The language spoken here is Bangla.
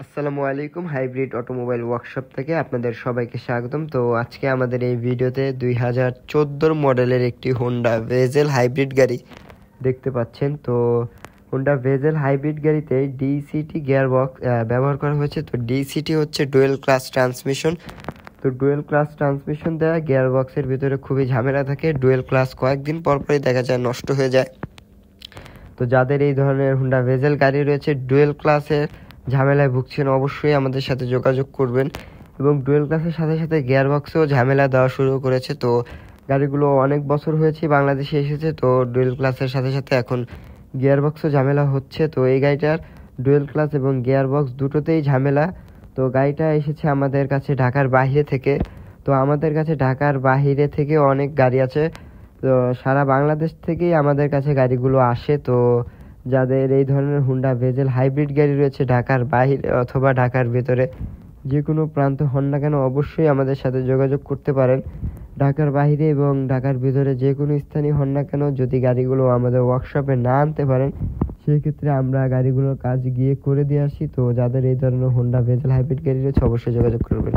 আসসালামু আলাইকুম। হাইব্রিড অটোমোবাইল ওয়ার্কশপ থেকে আপনাদের সবাইকে স্বাগতম। তো আজকে আমাদের এই ভিডিওতে 2014 মডেলের একটি হোন্ডা ভেজেল হাইব্রিড গাড়ি দেখতে পাচ্ছেন। তো হোন্ডা ভেজেল হাইব্রিড গাড়িতে ডিসিটি গিয়ার বক্স ব্যবহার করা হয়েছে। তো ডিসিটি হচ্ছে ডুয়েল ক্লাস ট্রান্সমিশন। তো ডুয়েল ক্লাস ট্রান্সমিশন দেওয়া গিয়ার বক্সের ভিতরে খুবই ঝামেলা থাকে। ডুয়েল ক্লাস কয়েকদিন পরপরই দেখা যায় নষ্ট হয়ে যায়। তো যাদের এই ধরনের হোন্ডা ভেজেল গাড়ি রয়েছে, ডুয়েল ক্লাসের ঝামেলায় ভুগছেন, অবশ্যই আমাদের সাথে যোগাযোগ করবেন। এবং ডুয়েল ক্লাসের সাথে সাথে গিয়ার বক্সেও ঝামেলা দেওয়া শুরু করেছে। তো গাড়িগুলো অনেক বছর হয়েছে বাংলাদেশে এসেছে, তো ডুয়েল ক্লাসের সাথে সাথে এখন গিয়ার বক্সও ঝামেলা হচ্ছে। তো এই গাড়িটার ডুয়েল ক্লাস এবং গিয়ার বক্স দুটোতেই ঝামেলা। তো গাড়িটা এসেছে আমাদের কাছে ঢাকার বাইরে থেকে। তো আমাদের কাছে ঢাকার বাইরে থেকে অনেক গাড়ি আছে। তো সারা বাংলাদেশ থেকেই আমাদের কাছে গাড়িগুলো আসে। তো যাদের এই ধরনের হোন্ডা ভেজেল হাইব্রিড গাড়ি রয়েছে ঢাকার বাইরে অথবা ঢাকার ভেতরে যে কোনো প্রান্ত হন না কেন, অবশ্যই আমাদের সাথে যোগাযোগ করতে পারেন। ঢাকার বাইরে এবং ঢাকার ভিতরে যে কোনো স্থানই হন না কেন, যদি গাড়িগুলো আমাদের ওয়ার্কশপে না আনতে পারেন, সেক্ষেত্রে আমরা গাড়িগুলোর কাজ গিয়ে করে দিয়ে আসি। তো যাদের এই ধরনের হোন্ডা ভেজেল হাইব্রিড গাড়ি রয়েছে, অবশ্যই যোগাযোগ করবেন।